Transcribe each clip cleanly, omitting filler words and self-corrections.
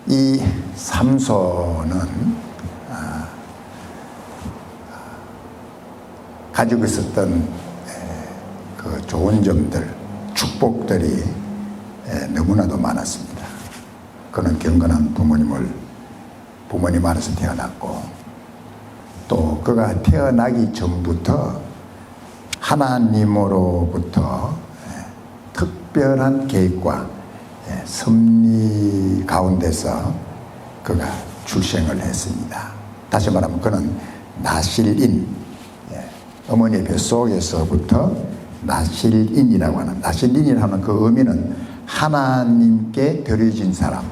이 삼손은 가지고 있었던 그 좋은 점들, 축복들이 너무나도 많았습니다. 그는 경건한 부모님 안에서 태어났고, 또 그가 태어나기 전부터 하나님으로부터 특별한 계획과 섭리 가운데서 그가 출생을 했습니다. 다시 말하면 그는 나실인, 어머니의 뱃속에서부터 나실인이라고 하는, 나실인이라는 그 의미는 하나님께 드려진 사람,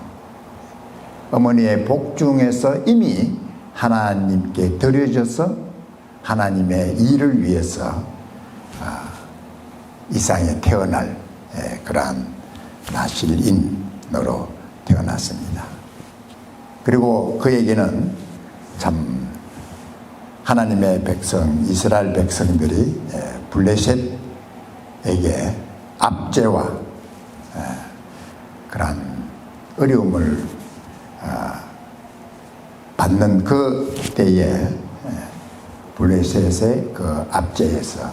어머니의 복중에서 이미 하나님께 드려져서 하나님의 일을 위해서 이 세상에 태어날 그러한 나실인으로 태어났습니다. 그리고 그에게는 참 하나님의 백성, 이스라엘 백성들이 블레셋에게 압제와 그러한 어려움을 받는 그 때에 블레셋의 그 압제에서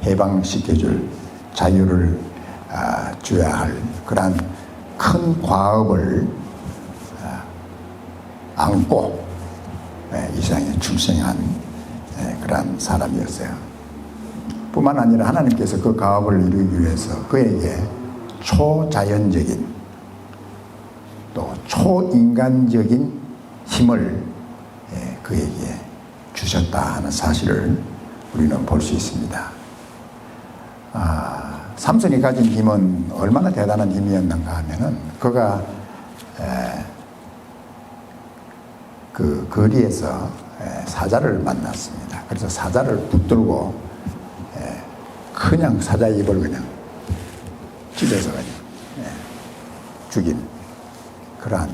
해방시켜줄 자유를 줘야 할 그러한 큰 과업을 안고 이 세상에 출생한 그러한 사람이었어요. 뿐만 아니라 하나님께서 그 과업을 이루기 위해서 그에게 초자연적인 또 초인간적인 힘을 그에게 주셨다 하는 사실을 우리는 볼 수 있습니다. 삼손이 가진 힘은 얼마나 대단한 힘이었는가 하면은 그가 그 거리에서 사자를 만났습니다. 그래서 사자를 붙들고 그냥 사자 입을 그냥 찢어서 그냥 죽인 그러한,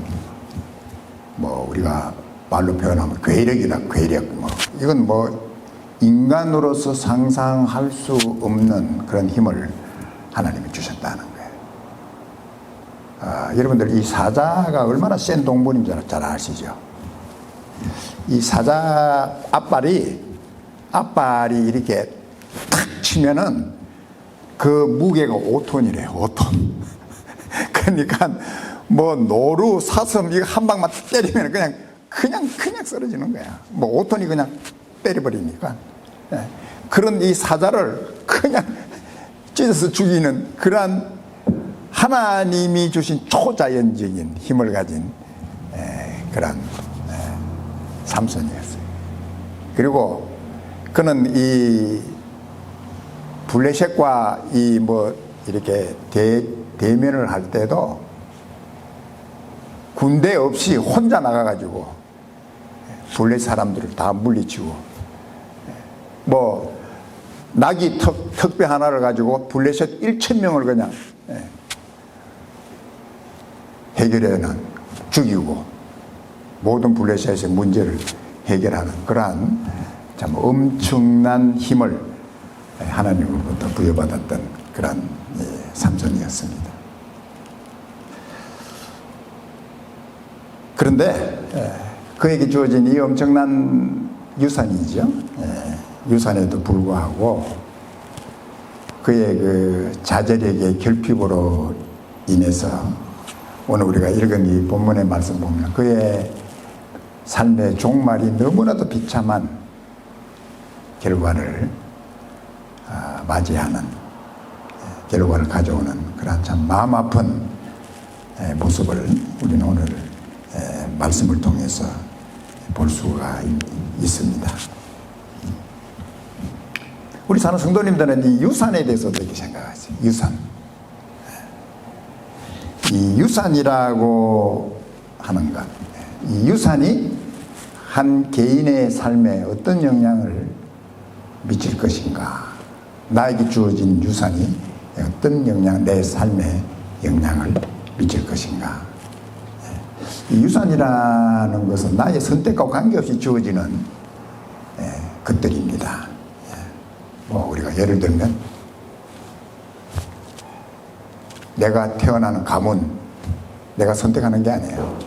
뭐 우리가 말로 표현하면 괴력이다, 괴력. 뭐 이건 뭐 인간으로서 상상할 수 없는 그런 힘을 하나님이 주셨다는 거예요. 여러분들 이 사자가 얼마나 센 동물인 줄 잘 아시죠? 이 사자 앞발이 이렇게 탁 치면은 그 무게가 5톤이래요. 5톤. 그러니까 뭐 노루, 사슴 이거 한 방만 때리면 그냥 쓰러지는 거야. 뭐 5톤이 그냥 때려버리니까. 그런 이 사자를 그냥 찢어서 죽이는 그러한 하나님이 주신 초자연적인 힘을 가진 그런 삼손이었어요. 그리고 그는 이 블레셋과 이 뭐 이렇게 대면을 할 때도 군대 없이 혼자 나가가지고 블레셋 사람들을 다 물리치고, 뭐 나귀 턱배 하나를 가지고 블레셋 1,000명을 그냥 해결해는 죽이고 모든 블레셋의 문제를 해결하는 그러한 참 엄청난 힘을 하나님으로부터 부여받았던 그런 삼손이었습니다. 그런데 그에게 주어진 이 엄청난 유산이죠. 유산에도 불구하고 그의 그 자제력의 결핍으로 인해서 오늘 우리가 읽은 이 본문의 말씀 보면 그의 삶의 종말이 너무나도 비참한 결과를 맞이하는, 결과를 가져오는 그런 참 마음 아픈 모습을 우리는 오늘 말씀을 통해서 볼 수가 있습니다. 우리 사는 성도님들은 이 유산에 대해서 어떻게 생각하세요? 유산. 이 유산이라고 하는 것, 이 유산이 한 개인의 삶에 어떤 영향을 미칠 것인가, 나에게 주어진 유산이 어떤 영향, 내 삶에 영향을 미칠 것인가. 이 유산이라는 것은 나의 선택과 관계없이 주어지는 것들입니다. 뭐 우리가 예를 들면 내가 태어나는 가문, 내가 선택하는 게 아니에요.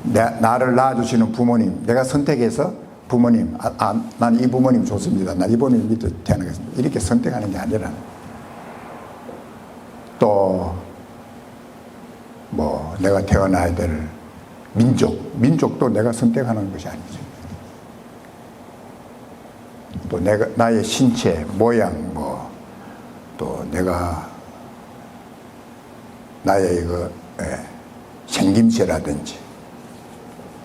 나를 낳아주시는 부모님, 내가 선택해서 부모님, 난 이 부모님 좋습니다. 난 이 부모님 밑에 태어나겠습니다. 이렇게 선택하는 게 아니라 또 뭐 내가 태어나야 될 민족도 내가 선택하는 것이 아니죠. 또 나의 신체, 모양, 또 내가 나의 생김새라든지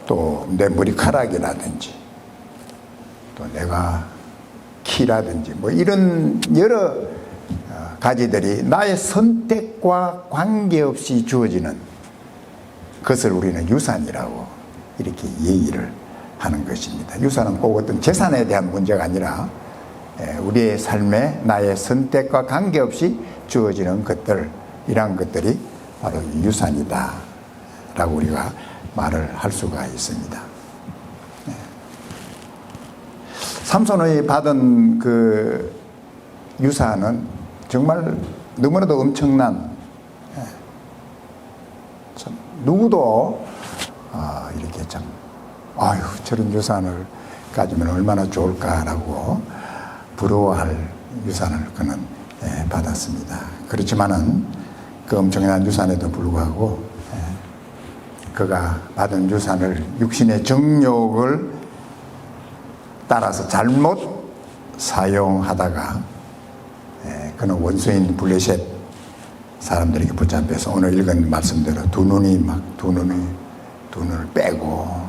또 내 머리카락이라든지 또 내가 키라든지 이런 여러 가지들이 나의 선택과 관계없이 주어지는 것을 우리는 유산이라고 이렇게 얘기를 하는 것입니다. 유산은 꼭 어떤 재산에 대한 문제가 아니라 우리의 삶에 나의 선택과 관계없이 주어지는 것들, 이러한 것들이 바로 유산이다 라고 우리가 말을 할 수가 있습니다. 삼손이 받은 그 유산은 정말 너무나도 엄청난, 참 누구도 이렇게 참 아유 저런 유산을 가지면 얼마나 좋을까라고 부러워할 유산을 그는 받았습니다. 그렇지만은 그 엄청난 유산에도 불구하고 그가 받은 유산을 육신의 정욕을 따라서 잘못 사용하다가 그는 원수인 블레셋 사람들에게 붙잡혀서 오늘 읽은 말씀대로 두 눈을 빼고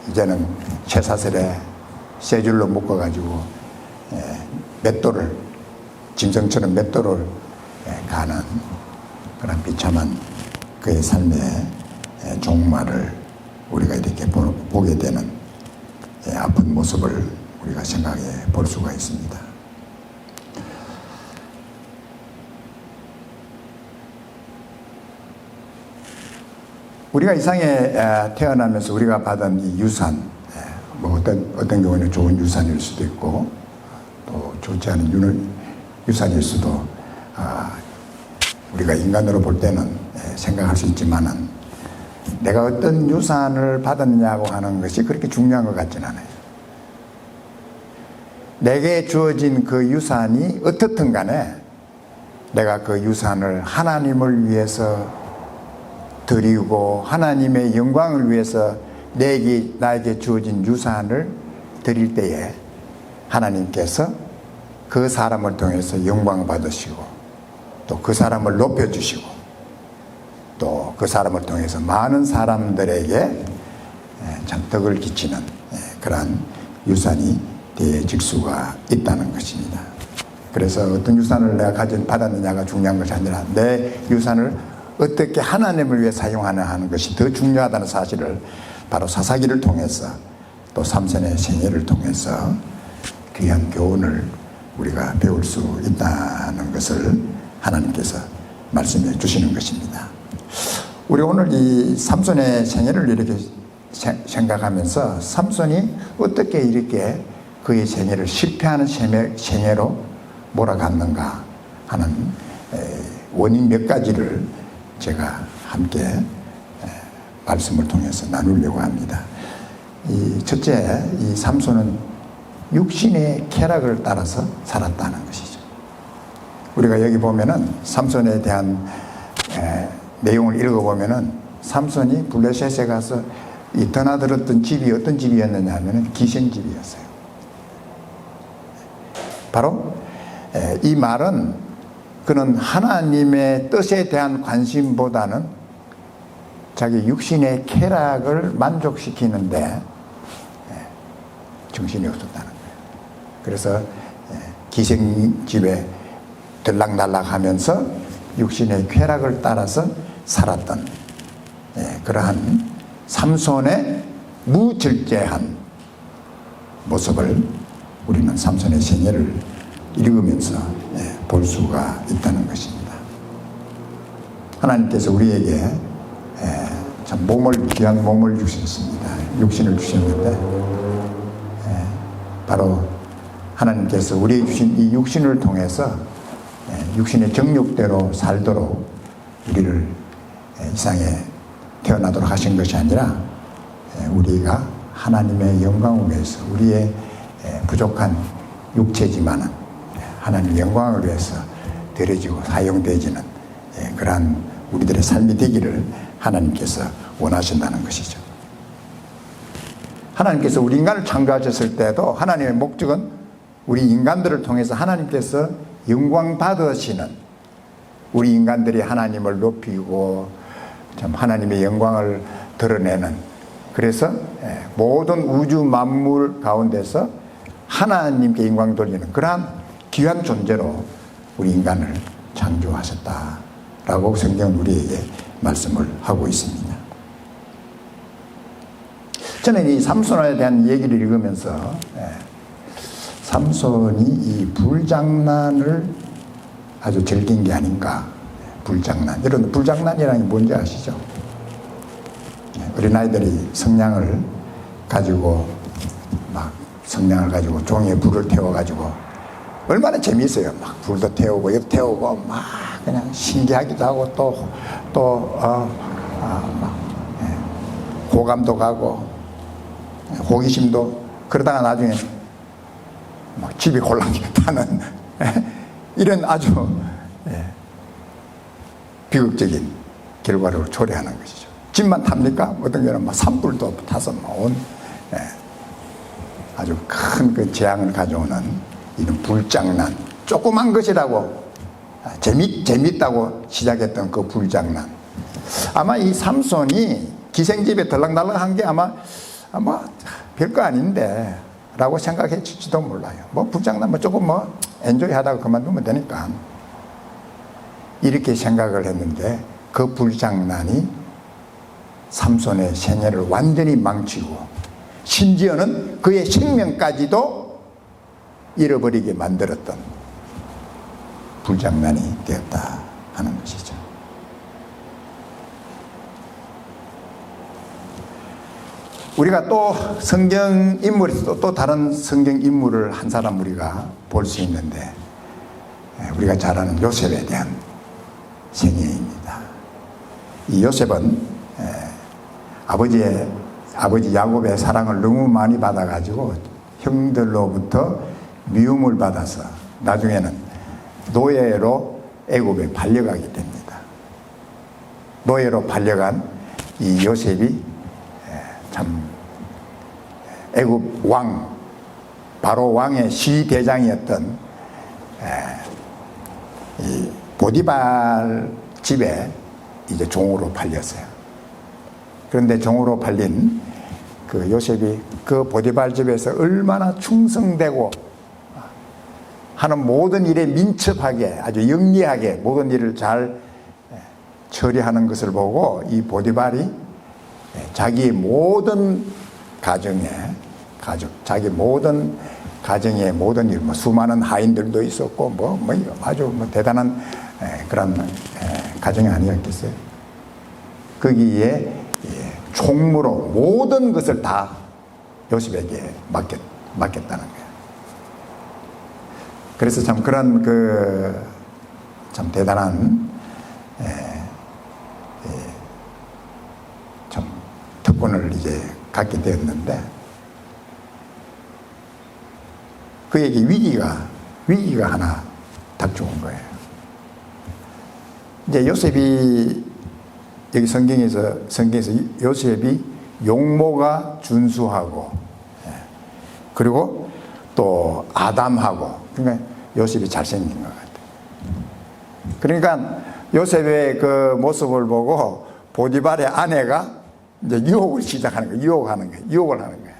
이제는 쇠사슬에 쇠 줄로 묶어가지고 맷돌을 짐승처럼 맷돌을 가는 그런 비참한 그의 삶의 종말을 우리가 이렇게 보게 되는 아픈 모습을 우리가 생각해 볼 수가 있습니다. 우리가 이 상에 태어나면서 우리가 받은 이 유산, 어떤 경우는 좋은 유산일 수도 있고 또 좋지 않은 유산일 수도 우리가 인간으로 볼 때는 생각할 수 있지만은 내가 어떤 유산을 받았냐고 하는 것이 그렇게 중요한 것 같지는 않아요. 내게 주어진 그 유산이 어떻든 간에 내가 그 유산을 하나님을 위해서 드리고 하나님의 영광을 위해서 나에게 주어진 유산을 드릴 때에 하나님께서 그 사람을 통해서 영광을 받으시고 또 그 사람을 높여주시고 또 그 사람을 통해서 많은 사람들에게 참 덕을 끼치는 그러한 유산이 되어질 수가 있다는 것입니다. 그래서 어떤 유산을 내가 받았느냐가 중요한 것이 아니라 내 유산을 어떻게 하나님을 위해 사용하느냐 하는 것이 더 중요하다는 사실을 바로 사사기를 통해서 또 삼손의 생애를 통해서 귀한 교훈을 우리가 배울 수 있다는 것을 하나님께서 말씀해 주시는 것입니다. 우리 오늘 이 삼손의 생애를 이렇게 생각하면서 삼손이 어떻게 이렇게 그의 생애를 실패하는 생애로 몰아갔는가 하는 원인 몇 가지를 제가 함께 말씀을 통해서 나누려고 합니다. 첫째, 이 삼손은 육신의 쾌락을 따라서 살았다는 것이죠. 우리가 여기 보면은 삼손에 대한 내용을 읽어보면은 삼손이 블레셋에 가서 이 드나들었던 집이 어떤 집이었느냐 하면은 기생집이었어요. 바로 이 말은 그는 하나님의 뜻에 대한 관심보다는 자기 육신의 쾌락을 만족시키는데 정신이 없었다는 거예요. 그래서 기생집에 들락날락 하면서 육신의 쾌락을 따라서 살았던 그러한 삼손의 무절제한 모습을 우리는 삼손의 생애를 읽으면서 볼 수가 있다는 것입니다. 하나님께서 우리에게 참 귀한 몸을 주셨습니다. 육신을 주셨는데 바로 하나님께서 우리에게 주신 이 육신을 통해서 육신의 정욕대로 살도록 우리를 이 세상에 태어나도록 하신 것이 아니라 우리가 하나님의 영광을 위해서 우리의 부족한 육체지만은 하나님의 영광을 위해서 드려지고 사용되어지는 그러한 우리들의 삶이 되기를 하나님께서 원하신다는 것이죠. 하나님께서 우리 인간을 창조하셨을 때도 하나님의 목적은 우리 인간들을 통해서 하나님께서 영광 받으시는, 우리 인간들이 하나님을 높이고 참 하나님의 영광을 드러내는, 그래서 모든 우주 만물 가운데서 하나님께 영광 돌리는 그러한 귀한 존재로 우리 인간을 창조하셨다라고 성경은 우리에게 말씀을 하고 있습니다. 저는 이 삼손에 대한 얘기를 읽으면서 삼손이 이 불장난을 아주 즐긴 게 아닌가. 불장난. 여러분, 불장난이라는 게 뭔지 아시죠? 어린아이들이 성냥을 가지고 종이에 불을 태워가지고 얼마나 재미있어요. 막 불도 태우고 옆 태우고 막 그냥 신기하기도 하고 또 호감도 가고 호기심도, 그러다가 나중에 막 집이 홀랑이 타는 이런 아주 비극적인 결과를 초래하는 것이죠. 집만 탑니까? 어떤 경우는 막 산불도 타서 온 아주 큰 그 재앙을 가져오는 이런 불장난, 조그만 것이라고 재밌다고 시작했던 그 불장난. 아마 이 삼손이 기생집에 덜렁달렁한 게 아마 별거 아닌데 라고 생각했을지도 몰라요. 뭐 불장난 조금 엔조이 하다가 그만두면 되니까 이렇게 생각을 했는데, 그 불장난이 삼손의 생애를 완전히 망치고 심지어는 그의 생명까지도 잃어버리게 만들었던 불장난이 되었다 하는 것이죠. 우리가 또 성경 인물에서 또 다른 성경 인물을 한 사람 우리가 볼 수 있는데, 우리가 잘 아는 요셉에 대한 생애입니다. 이 요셉은 아버지 야곱의 사랑을 너무 많이 받아가지고 형들로부터 미움을 받아서 나중에는 노예로 애굽에 팔려가게 됩니다. 노예로 팔려간 이 요셉이 참 애굽 왕, 바로 왕의 시대장이었던 이 보디발 집에 이제 종으로 팔렸어요. 그런데 종으로 팔린 그 요셉이 그 보디발 집에서 얼마나 충성되고 하는 모든 일에 민첩하게 아주 영리하게 모든 일을 잘 처리하는 것을 보고 이 보디발이 자기 모든 자기 모든 가정의 모든 일, 수많은 하인들도 있었고 아주 대단한 그런 가정이 아니었겠어요. 거기에 총무로 모든 것을 다 요셉에게 맡겼다는 거예요. 그래서 참 그런 참 대단한 참 특권을 이제 갖게 되었는데, 그에게 위기가 하나 닥쳐온 거예요. 이제 요셉이 여기 성경에서 요셉이 용모가 준수하고 그리고 또 아담하고, 그러니까 요셉이 잘생긴 것 같아요. 그러니까 요셉의 그 모습을 보고 보디발의 아내가 이제 유혹을 시작하는 거예요. 유혹을 하는 거예요.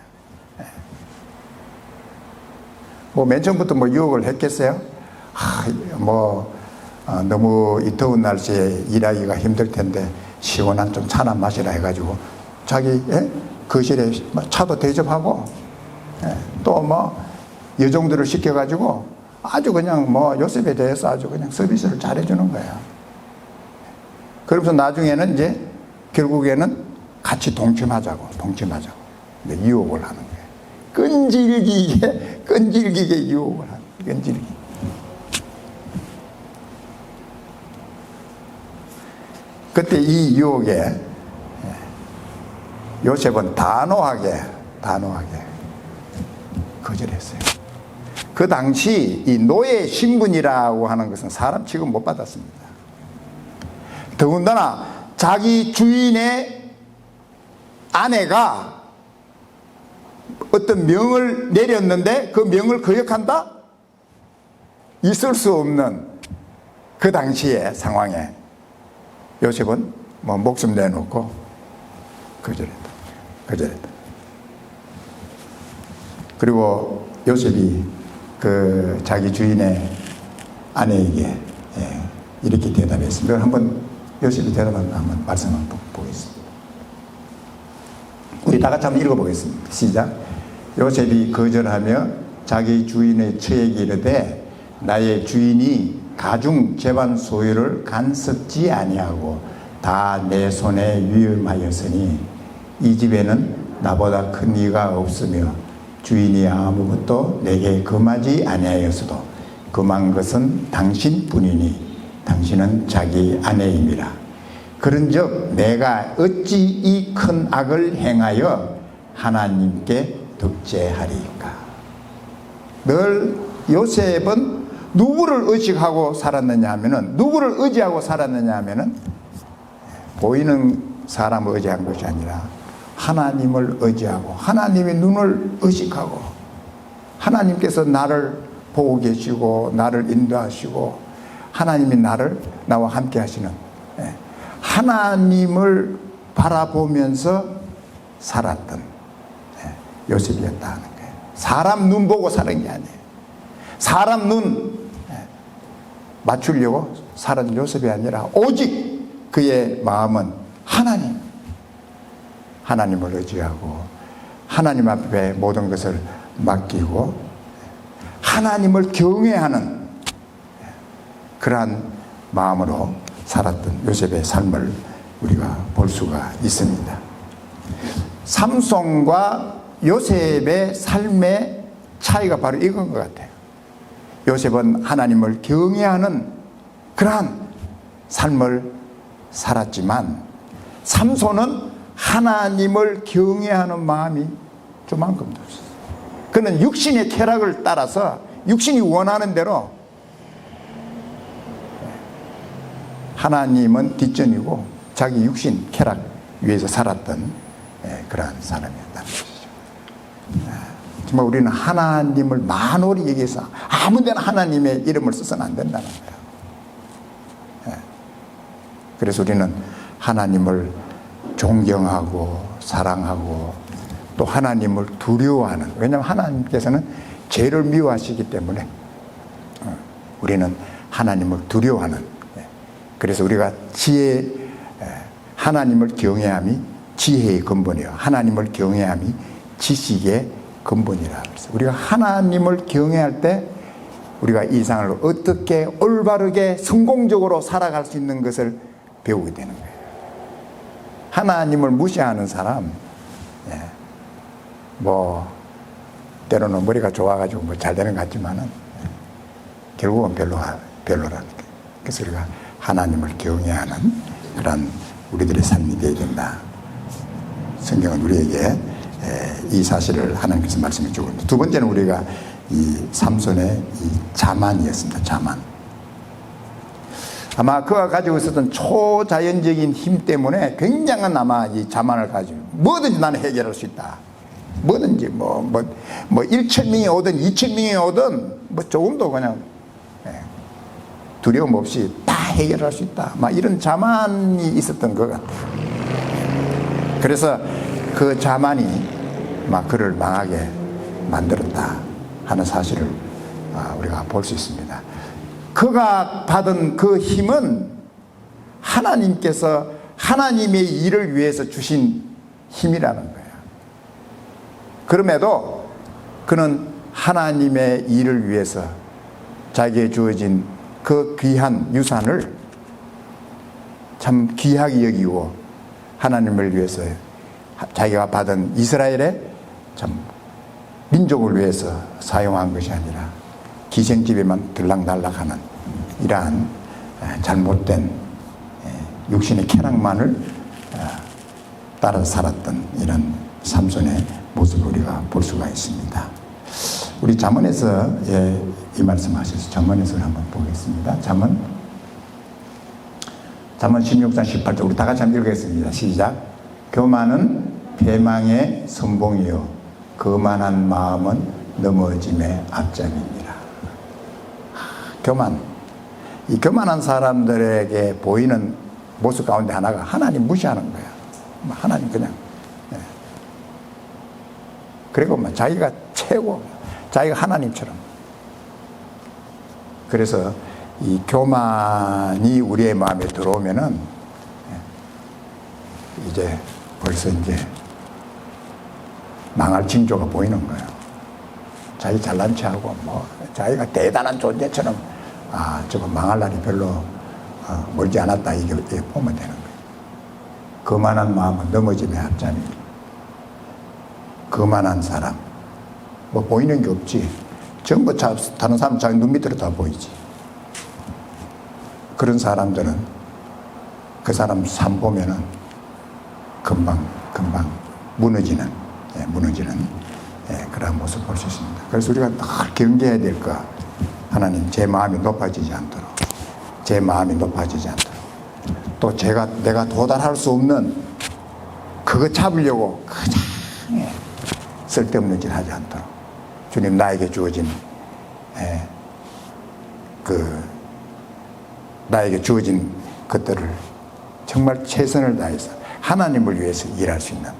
맨 처음부터 유혹을 했겠어요? 너무 이 더운 날씨에 일하기가 힘들 텐데 시원한 좀 차나 마시라 해가지고 자기 거실에 차도 대접하고 또 여종들을 시켜가지고 아주 그냥 요셉에 대해서 아주 그냥 서비스를 잘해주는 거예요. 그러면서 나중에는 이제 결국에는 같이 동침하자고 유혹을 하는 거예요. 끈질기게 유혹을 하는 거예요. 끈질기게. 그때 이 유혹에 요셉은 단호하게 거절했어요. 그 당시 이 노예 신분이라고 하는 것은 사람 취급 못 받았습니다. 더군다나 자기 주인의 아내가 어떤 명을 내렸는데 그 명을 거역한다? 있을 수 없는 그 당시의 상황에 요셉은 뭐 목숨 내놓고 거절했다. 그리고 요셉이 그 자기 주인의 아내에게 이렇게 대답했습니다. 한번 요셉이 대답한 거 한번 말씀 한번 보겠습니다. 우리 다 같이 한번 읽어보겠습니다. 시작. 요셉이 거절하며 자기 주인의 처에게 이르되 나의 주인이 가중 재반 소유를 간섭지 아니하고 다 내 손에 위임하였으니 이 집에는 나보다 큰 이가 없으며 주인이 아무것도 내게 금하지 아니하였어도 금한 것은 당신뿐이니 당신은 자기 아내임이라. 그런즉 내가 어찌 이 큰 악을 행하여 하나님께 득죄하리까. 늘 요셉은 누구를 의식하고 살았느냐 하면은, 누구를 의지하고 살았느냐 하면은 보이는 사람을 의지한 것이 아니라 하나님을 의지하고 하나님의 눈을 의식하고 하나님께서 나를 보고 계시고 나를 인도하시고 하나님이 나와 함께 하시는 하나님을 바라보면서 살았던 요셉이었다 하는 거예요. 사람 눈 보고 사는 게 아니에요. 사람 눈 맞추려고 살은 요셉이 아니라 오직 그의 마음은 하나님을 의지하고 하나님 앞에 모든 것을 맡기고 하나님을 경외하는 그러한 마음으로 살았던 요셉의 삶을 우리가 볼 수가 있습니다. 삼손과 요셉의 삶의 차이가 바로 이건 것 같아요. 요셉은 하나님을 경외하는 그러한 삶을 살았지만 삼손은 하나님을 경외하는 마음이 조만큼도 없었어요. 그는 육신의 쾌락을 따라서 육신이 원하는 대로 하나님은 뒷전이고 자기 육신 쾌락 위해서 살았던 그러한 사람이었다는 것이죠. 정말 우리는 하나님을 만홀히 얘기해서 아무데나 하나님의 이름을 써서는 안 된다는 거예요. 그래서 우리는 하나님을 존경하고 사랑하고 또 하나님을 두려워하는, 왜냐하면 하나님께서는 죄를 미워하시기 때문에 우리는 하나님을 두려워하는, 그래서 우리가 하나님을 경외함이 지혜의 근본이요 하나님을 경외함이 지식의 근본이라. 그래서 우리가 하나님을 경외할 때 우리가 이 세상을 어떻게 올바르게 성공적으로 살아갈 수 있는 것을 배우게 되는 거예요. 하나님을 무시하는 사람, 뭐 때로는 머리가 좋아가지고 뭐 잘 되는 것 같지만은 결국은 별로라는 거예요. 그래서 우리가 하나님을 경외하는 그런 우리들의 삶이 되어야 된다. 성경은 우리에게 이 사실을 하나님께서 말씀해 주고 있습니다. 두 번째는 우리가 이 삼손의 이 자만이었습니다. 자만. 아마 그가 가지고 있었던 초자연적인 힘 때문에 굉장한 아마 이 자만을 가지고 뭐든지 나는 해결할 수 있다. 뭐든지 뭐 1,000명이 오든 2,000명이 오든 뭐 조금도 그냥 두려움 없이 다 해결할 수 있다. 막 이런 자만이 있었던 것 같아요. 그래서 그 자만이 막 그를 망하게 만들었다 하는 사실을 우리가 볼 수 있습니다. 그가 받은 그 힘은 하나님께서 하나님의 일을 위해서 주신 힘이라는 거예요. 그럼에도 그는 하나님의 일을 위해서 자기에 주어진 그 귀한 유산을 참 귀하게 여기고 하나님을 위해서 자기가 받은 이스라엘의 참 민족을 위해서 사용한 것이 아니라 기생집에만 들락날락하는 이러한 잘못된 육신의 쾌락만을 따라 살았던 이런 삼손의 모습을 우리가 볼 수가 있습니다. 우리 잠언에서 이 말씀하셔서 잠언에서 한번 보겠습니다. 잠언 16장 18절 우리 다 같이 한번 읽겠습니다. 시작. 교만은 패망의 선봉이요 거만한 마음은 넘어짐의 앞장입니다. 교만, 이 교만한 사람들에게 보이는 모습 가운데 하나가 하나님 무시하는 거야. 하나님 그냥 그리고 자기가 최고, 자기가 하나님처럼. 그래서 이 교만이 우리의 마음에 들어오면은 이제 벌써 이제 망할 징조가 보이는 거예요. 자기 잘난 체하고 자기가 대단한 존재처럼 저거 망할 날이 별로 멀지 않았다 이게 보면 되는 거예요. 거만한 마음은 넘어짐의 합장입니다. 거만한 사람 보이는 게 없지. 전부 다른 사람 자기 눈 밑으로 다 보이지. 그런 사람들은 그 사람 삶 보면은 금방 무너지는 그런 모습을 볼 수 있습니다. 그래서 우리가 늘 경계해야 될 거, 하나님 제 마음이 높아지지 않도록, 제 마음이 높아지지 않도록, 또 내가 도달할 수 없는 그거 잡으려고 그냥 쓸데없는 짓 하지 않도록 주님 나에게 주어진 나에게 주어진 것들을 정말 최선을 다해서 하나님을 위해서 일할 수 있는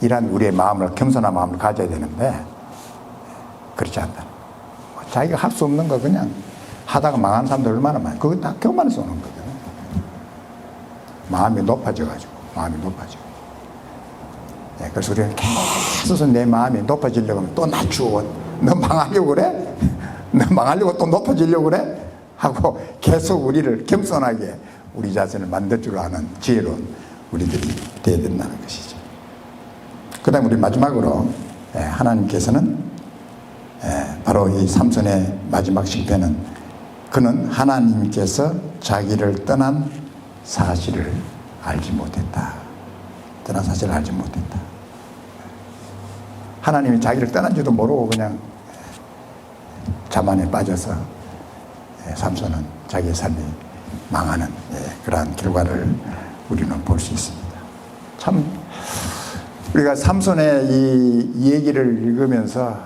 이러한 우리의 마음을, 겸손한 마음을 가져야 되는데 그렇지 않다. 자기가 할 수 없는 거 그냥 하다가 망하는 사람들 얼마나 많아요. 그거 다 교만해서 오는 거죠. 마음이 높아져가지고 그래서 우리는 계속 내 마음이 높아지려고 하면 또 낮추고, 너 망하려고 그래? 너 망하려고 또 높아지려고 그래? 하고 계속 우리를 겸손하게 우리 자신을 만들 줄 아는 지혜로운 우리들이 되어야 된다는 것이죠. 그 다음에 우리 마지막으로 하나님께서는 바로 이 삼손의 마지막 실패는 그는 하나님께서 자기를 떠난 사실을 알지 못했다. 하나님이 자기를 떠난지도 모르고 그냥 자만에 빠져서 삼손은 자기의 삶이 망하는 그러한 결과를 우리는 볼 수 있습니다. 참 우리가 삼손의 이 얘기를 읽으면서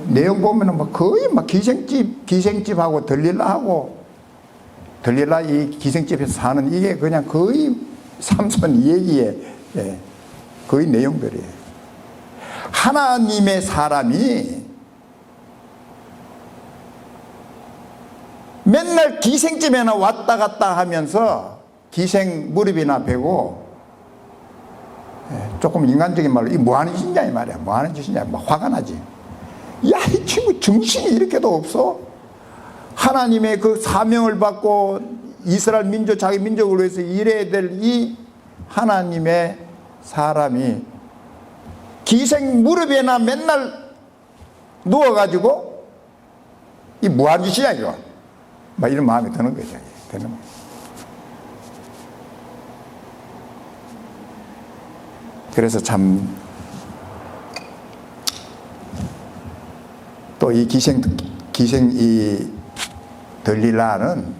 내용 보면은 거의 기생집하고 들릴라 이 기생집에서 사는 이게 그냥 거의 삼손 얘기의 거의 내용들이에요. 하나님의 사람이 맨날 기생집에나 왔다 갔다 하면서 기생 무릎이나 베고 조금 인간적인 말로 이 뭐하는 짓이냐 이 말이야. 뭐하는 짓이냐 막 화가 나지. 야, 이 친구 정신이 이렇게도 없어? 하나님의 그 사명을 받고 이스라엘 민족, 자기 민족을 위해서 일해야 될 이 하나님의 사람이 기생 무릎에나 맨날 누워가지고 이 뭐하는 짓이야 이거. 막 이런 마음이 드는 거죠. 그래서 참 또 이 기생 이 들릴라는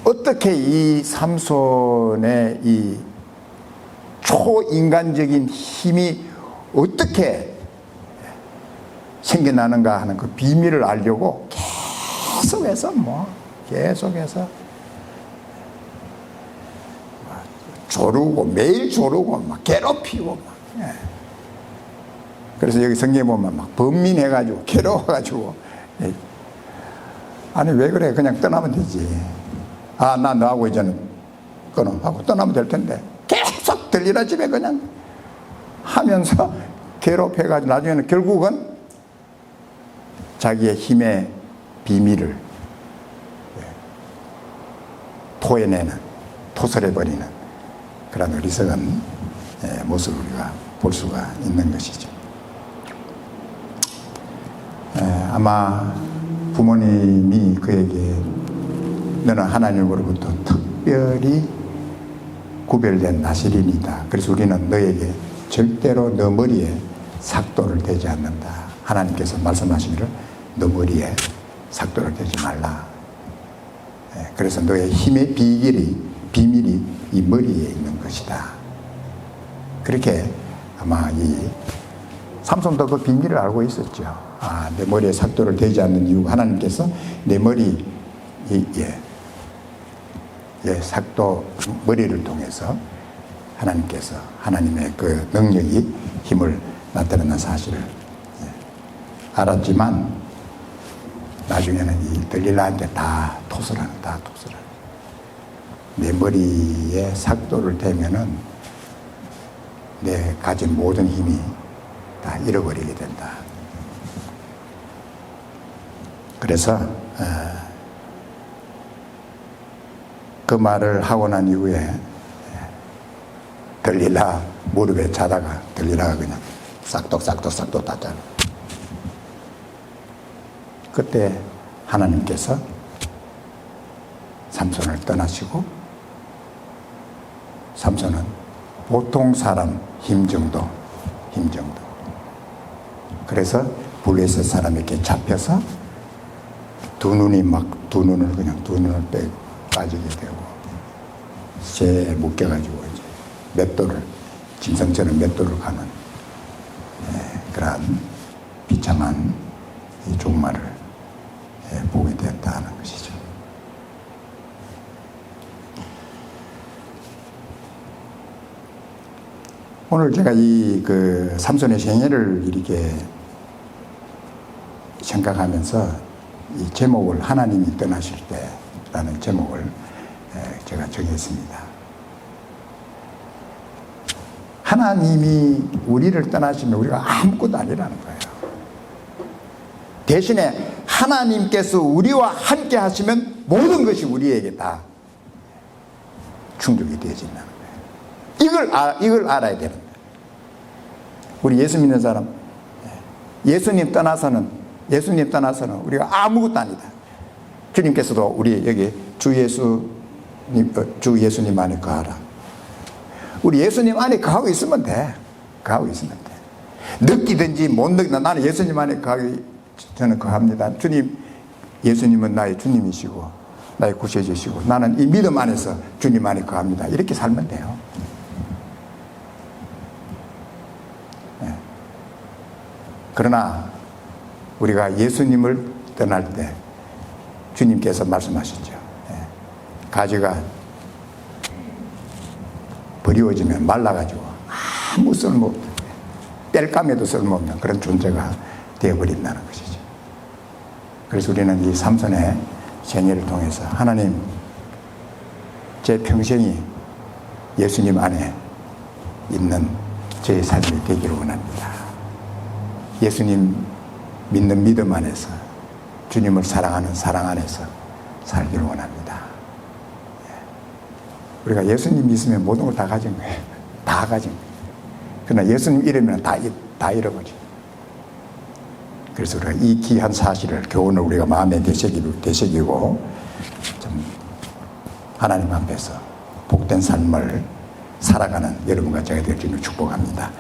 어떻게 이 삼손의 이 초인간적인 힘이 어떻게 생겨나는가 하는 그 비밀을 알려고 계속해서 조르고 매일 조르고 막 괴롭히고 그래서 여기 성경에 보면 막 번민해가지고 괴로워가지고 아니 왜 그래 그냥 떠나면 되지. 나 너하고 이제는 끊어 하고 떠나면 될 텐데 계속 들리라 집에 그냥 하면서 괴롭혀가지고 나중에는 결국은 자기의 힘의 비밀을 토설해버리는 그런 어리석은 모습을 우리가 볼 수가 있는 것이죠. 아마 부모님이 그에게 너는 하나님으로부터 특별히 구별된 나시린이다. 그래서 우리는 너에게 절대로 너 머리에 삭도를 대지 않는다. 하나님께서 말씀하시기를 너 머리에 삭도를 대지 말라. 그래서 너의 힘의 비밀이 이 머리에 있는 것이다. 그렇게 아마 이 삼손도 그 비밀을 알고 있었죠. 내 머리에 삭도를 대지 않는 이유가 하나님께서 내 머리 삭도 머리를 통해서 하나님께서 하나님의 그 능력이 힘을 나타내는 사실을 알았지만 나중에는 이 들릴라한테 다 토설하는. 내 머리에 삭도를 대면은 내 가진 모든 힘이 다 잃어버리게 된다. 그래서 그 말을 하고 난 이후에 들릴라 무릎에 자다가 들릴라가 그냥 싹둑 다 잘라. 그때 하나님께서 삼손을 떠나시고 삼손은 보통 사람 힘 정도. 그래서 블레셋 사람에게 잡혀서 두 눈을 빠지게 되고 쇠에 묶여가지고 이제 맷돌을 짐승처럼 맷돌을 가는 그러한 비참한 이 종말을 보게 되었다는 것이죠. 오늘 제가 이 그 삼손의 생애를 이렇게 생각하면서 이 제목을 하나님이 떠나실 때라는 제목을 제가 정했습니다. 하나님이 우리를 떠나시면 우리가 아무것도 아니라는 거예요. 대신에 하나님께서 우리와 함께 하시면 모든 것이 우리에게 다 충족이 되어진다는 거예요. 이걸 알아야 되는 거예요. 우리 예수 믿는 사람, 예수님 떠나서는 우리가 아무것도 아니다. 주님께서도 우리 여기 주 예수님 안에 거하라. 우리 예수님 안에 거하고 있으면 돼. 느끼든지 못 느끼든 나는 예수님 안에 저는 거합니다. 주님, 예수님은 나의 주님이시고 나의 구세주시고 나는 이 믿음 안에서 주님 안에 거합니다. 이렇게 살면 돼요. 그러나 우리가 예수님을 떠날 때 주님께서 말씀하시죠. 가지가 버리워지면 말라가지고 아무 쓸모없는, 땔감에도 쓸모없는 그런 존재가 되어버린다는 것이죠. 그래서 우리는 이 삼손의 생애를 통해서 하나님, 제 평생이 예수님 안에 있는 제 삶이 되기를 원합니다. 예수님 믿는 믿음 안에서, 주님을 사랑하는 사랑 안에서 살기를 원합니다. 우리가 예수님 믿으면 모든 걸 다 가진 거예요. 다 가진 거예요. 그러나 예수님 잃으면 다 잃어버려. 그래서 우리가 이 귀한 사실을, 교훈을 우리가 마음에 되새기고 좀 하나님 앞에서 복된 삶을 살아가는 여러분과 제가 될 줄 축복합니다.